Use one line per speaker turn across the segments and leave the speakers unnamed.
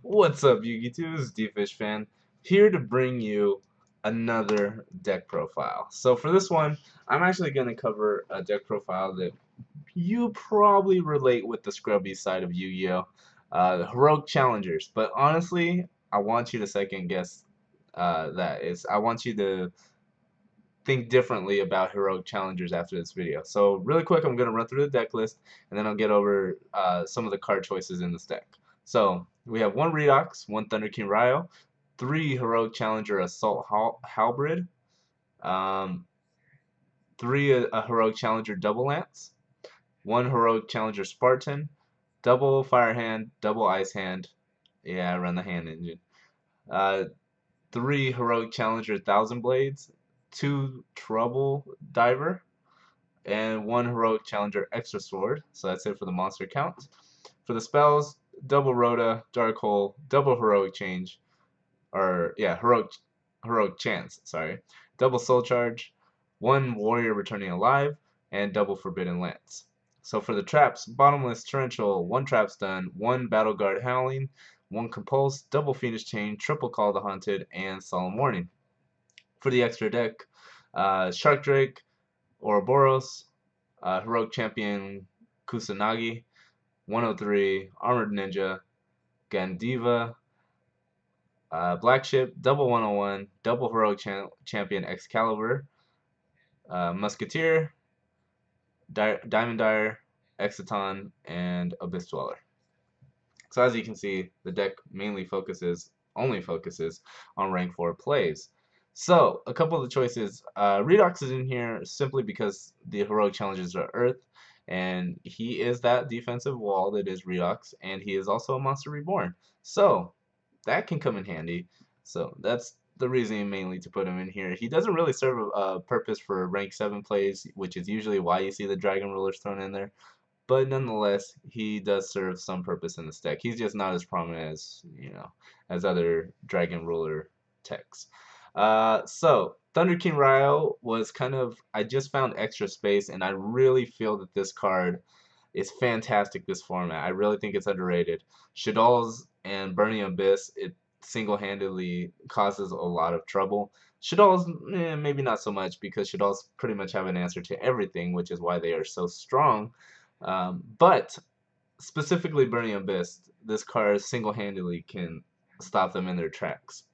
What's up, Yu-Gi-2? It's DFishFan here to bring you another deck profile. So for this one, I'm actually going to cover a deck profile that you probably relate with the scrubby side of Yu-Gi-Oh! The Heroic Challengers. But honestly, I want you to second guess that. I want you to think differently about Heroic Challengers after this video. So really quick, I'm going to run through the deck list, and then I'll get over some of the card choices in this deck. So we have one Redox, one Thunder King Ryo, three Heroic Challenger Assault Halberd, um, three Heroic Challenger Double Lance, one Heroic Challenger Spartan, double Fire Hand, double Ice Hand. Yeah, I run the hand engine. Uh, three Heroic Challenger Thousand Blades, two Trouble Diver, and one Heroic Challenger Extra Sword. So that's it for the monster count. For the spells, double Rhoda, Dark Hole, double Heroic Change, or yeah, Heroic Chance, sorry. Double Soul Charge, one Warrior Returning Alive, and double Forbidden Lance. So for the traps, Bottomless Torrential, one Trap Stun, one Battle Guard Howling, one Compulse, double Phoenix Chain, triple Call the Haunted, and Solemn Warning. For the extra deck, Shark Drake, Ouroboros, Heroic Champion Kusanagi, 103, Armored Ninja, Gandiva, Black Ship, double 101, double Heroic Champion Excalibur, Musketeer, Diamond Dyer, Exiton, and Abyss Dweller. So as you can see, the deck only focuses on rank 4 plays. So, a couple of the choices. Redox is in here simply because the heroic challenges are Earth, and he is that defensive wall that is Redox, and he is also a Monster Reborn. So, that can come in handy. So, that's the reason mainly to put him in here. He doesn't really serve a purpose for rank 7 plays, which is usually why you see the Dragon Rulers thrown in there. But nonetheless, he does serve some purpose in this deck. He's just not as prominent as, as other Dragon Ruler techs. So Thunder King Ryo was I just found extra space, and I really feel that this card is fantastic this format. I really think it's underrated. Shaddoll's and Burning Abyss, it single-handedly causes a lot of trouble. Shaddoll's, maybe not so much, because Shaddoll's pretty much have an answer to everything, which is why they are so strong. But specifically Burning Abyss, this card single-handedly can stop them in their tracks.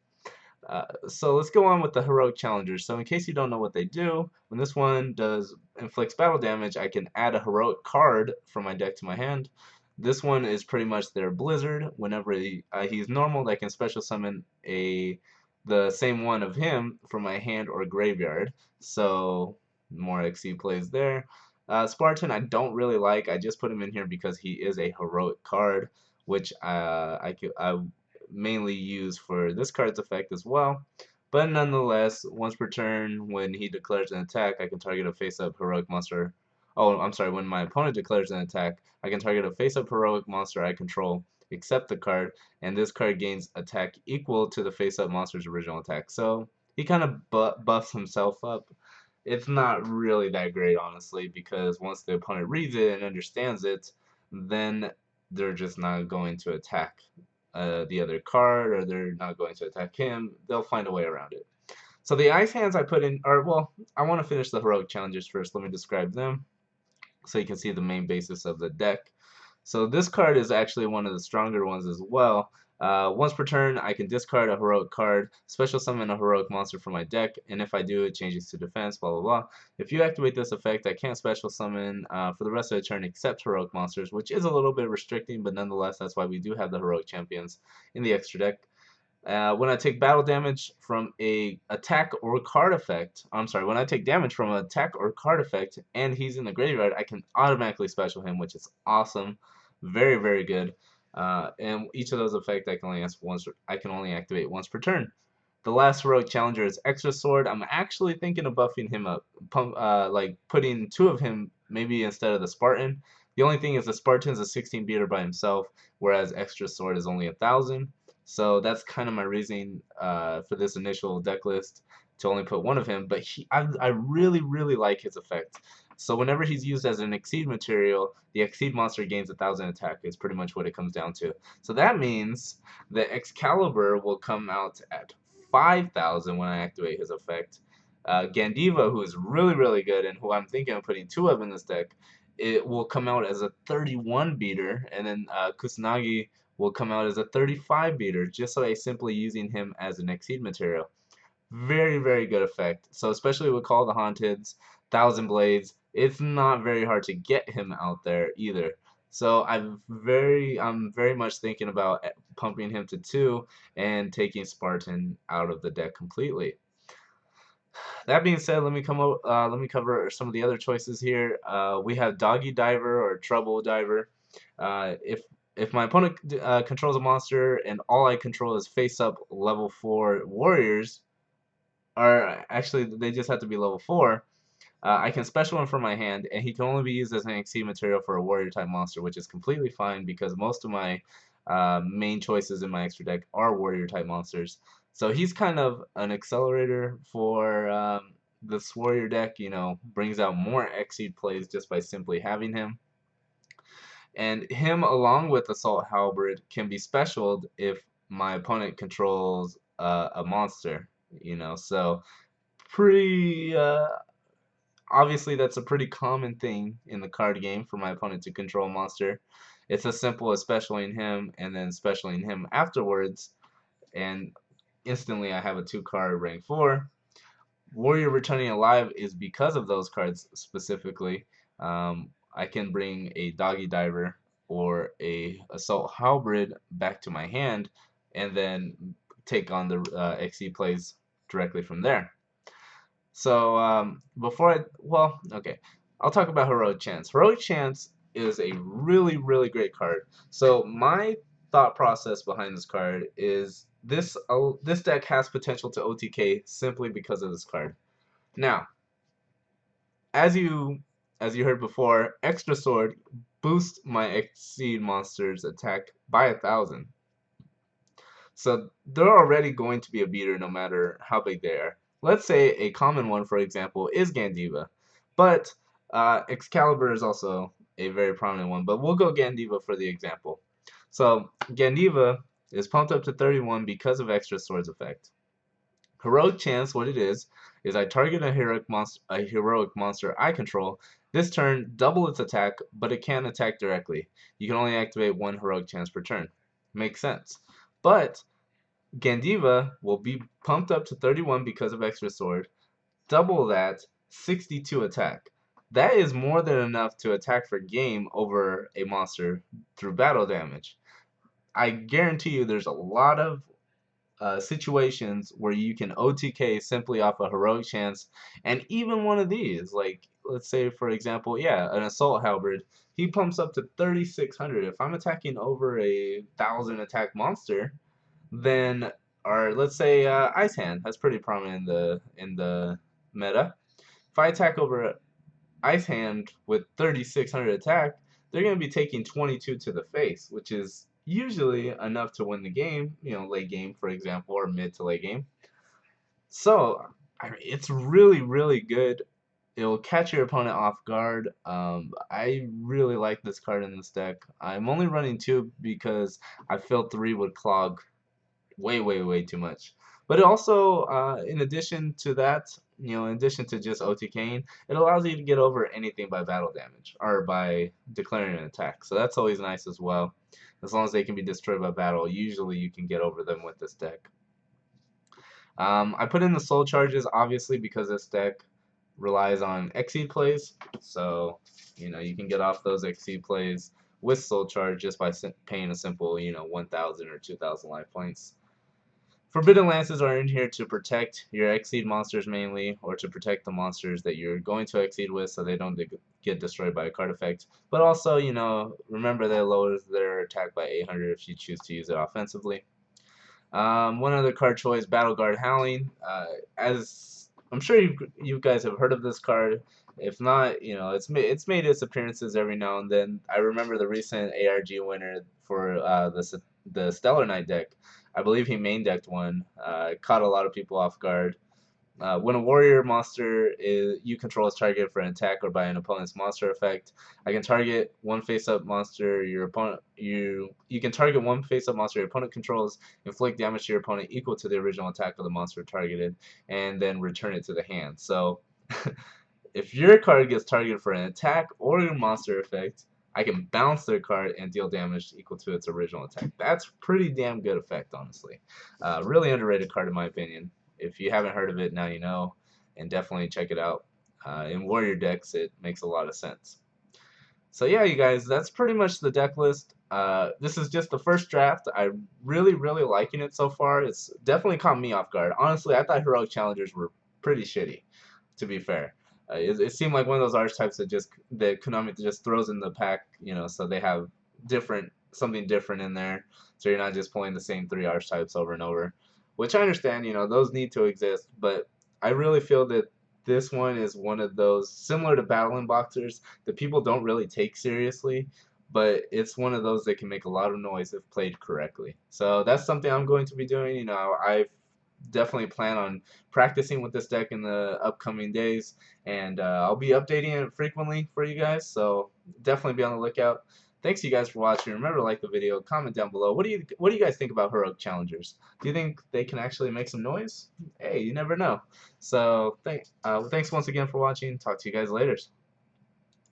So let's go on with the heroic challengers. So in case you don't know what they do, when this one inflicts battle damage, I can add a heroic card from my deck to my hand. This one is pretty much their Blizzard. Whenever he's normal, I can special summon the same one of him from my hand or graveyard. So more XC plays there. Spartan I don't really like. I just put him in here because he is a heroic card, which I mainly use for this card's effect as well. But nonetheless, once per turn, when he declares an attack, I can target a face-up heroic monster. Oh, I'm sorry, when my opponent declares an attack, I can target a face-up heroic monster I control, except the card, and this card gains attack equal to the face-up monster's original attack. So he kind of buffs himself up. It's not really that great, honestly, because once the opponent reads it and understands it, then they're just not going to attack the other card, or they're not going to attack him. They'll find a way around it. So the ice hands I put in, I want to finish the heroic challenges first. Let me describe them so you can see the main basis of the deck. So this card is actually one of the stronger ones as well. Once per turn, I can discard a heroic card, special summon a heroic monster from my deck, and if I do, it changes to defense, blah, blah, blah. If you activate this effect, I can't special summon for the rest of the turn except heroic monsters, which is a little bit restricting, but nonetheless, that's why we do have the heroic champions in the extra deck. When I take battle damage from a attack or card effect, when I take damage from an attack or card effect and he's in the graveyard, I can automatically special him, which is awesome. Very, very good. And each of those effects I can only activate once per turn. The last heroic challenger is Extra Sword. I'm actually thinking of buffing him up, like putting two of him maybe instead of the Spartan. The only thing is the Spartan's a 16 beater by himself, whereas Extra Sword is only 1,000. So that's kind of my reasoning for this initial deck list to only put one of him. But I really, really like his effect. So whenever he's used as an Exceed material, the Exceed monster gains 1,000 attack is pretty much what it comes down to. So that means the Excalibur will come out at 5,000 when I activate his effect. Gandiva, who is really, really good and who I'm thinking of putting 2 of in this deck, it will come out as a 31 beater, and then Kusanagi will come out as a 35 beater, just by simply using him as an Exceed material. Very, very good effect. So especially with Call of the Haunteds, Thousand Blades, it's not very hard to get him out there either. So I'm very much thinking about pumping him to 2 and taking Spartan out of the deck completely. That being said, let me cover some of the other choices here. We have Doggy Diver or Trouble Diver. If my opponent controls a monster and all I control is face up level 4 warriors, or actually they just have to be level 4, I can special him from my hand, and he can only be used as an Exceed material for a warrior type monster, which is completely fine because most of my main choices in my extra deck are warrior type monsters. So he's kind of an accelerator for this warrior deck, brings out more Exceed plays just by simply having him. And him along with Assault Halberd can be specialed if my opponent controls a monster, so pretty obviously that's a pretty common thing in the card game for my opponent to control a monster. It's as simple as specialing him and then specialing him afterwards, and instantly I have a 2-card rank 4. Warrior Returning Alive is because of those cards specifically. I can bring a Doggy Diver or a Assault Halberd back to my hand and then take on the XE plays directly from there. So okay, I'll talk about Heroic Chance. Heroic Chance is a really, really great card. So my thought process behind this card is this deck has potential to OTK simply because of this card. Now, as you heard before, Extra Sword boosts my Exceed monster's attack by 1,000. So they're already going to be a beater no matter how big they are. Let's say a common one, for example, is Gandiva, but Excalibur is also a very prominent one, but we'll go Gandiva for the example. So Gandiva is pumped up to 31 because of Extra Sword's effect. Heroic Chance, what it is I target a heroic monster I control. This turn, double its attack, but it can't attack directly. You can only activate 1 Heroic Chance per turn. Makes sense. But Gandiva will be pumped up to 31 because of Extra Sword. Double that, 62 attack. That is more than enough to attack for game over a monster through battle damage. I guarantee you there's a lot of situations where you can OTK simply off a Heroic Chance, and even one of these, like let's say for example, an Assault Halberd, he pumps up to 3,600. If I'm attacking over a 1,000 attack monster, then, or let's say Ice Hand, that's pretty prominent in the meta. If I attack over Ice Hand with 3,600 attack, they're going to be taking 22 to the face, which is usually enough to win the game, late game, for example, or mid to late game. So, it's really, really good. It'll catch your opponent off guard. I really like this card in this deck. I'm only running 2 because I feel 3 would clog way, way, way too much. But it also, in addition to that, in addition to just OTKing, it allows you to get over anything by battle damage or by declaring an attack. So that's always nice as well. As long as they can be destroyed by battle, usually you can get over them with this deck. I put in the soul charges obviously because this deck relies on Exceed plays. So, you can get off those Exceed plays with soul charge just by paying a simple, 1,000 or 2,000 life points. Forbidden Lances are in here to protect your Exceed monsters mainly, or to protect the monsters that you're going to Exceed with so they don't get destroyed by a card effect. But also, remember that lowers their attack by 800 if you choose to use it offensively. One other card choice, Battle Guard Howling. As I'm sure you guys have heard of this card. If not, it's made its appearances every now and then. I remember the recent ARG winner for the Stellar Knight deck. I believe he main decked one. Caught a lot of people off guard. When a warrior monster you control is targeted for an attack or by an opponent's monster effect, I can target one face-up monster your opponent you can target one face-up monster your opponent controls, inflict damage to your opponent equal to the original attack of the monster targeted, and then return it to the hand. So if your card gets targeted for an attack or your monster effect, I can bounce their card and deal damage equal to its original attack. That's pretty damn good effect, honestly. Really underrated card in my opinion. If you haven't heard of it, now you know, and definitely check it out. In Warrior decks, it makes a lot of sense. So yeah, you guys, that's pretty much the deck list. This is just the first draft. I'm really liking it so far. It's definitely caught me off guard. Honestly, I thought Heroic Challengers were pretty shitty, to be fair. It seemed like one of those archetypes that Konami just throws in the pack, you know, so they have something different in there, so you're not just pulling the same 3 archetypes over and over. Which I understand, you know, those need to exist, but I really feel that this one is one of those similar to Battle Boxers that people don't really take seriously, but it's one of those that can make a lot of noise if played correctly. So that's something I'm going to be doing. You know, I definitely plan on practicing with this deck in the upcoming days, and I'll be updating it frequently for you guys, so definitely be on the lookout. Thanks you guys for watching. Remember to like the video, comment down below. What do you guys think about Heroic Challengers? Do you think they can actually make some noise? Hey, you never know. So thanks once again for watching. Talk to you guys later.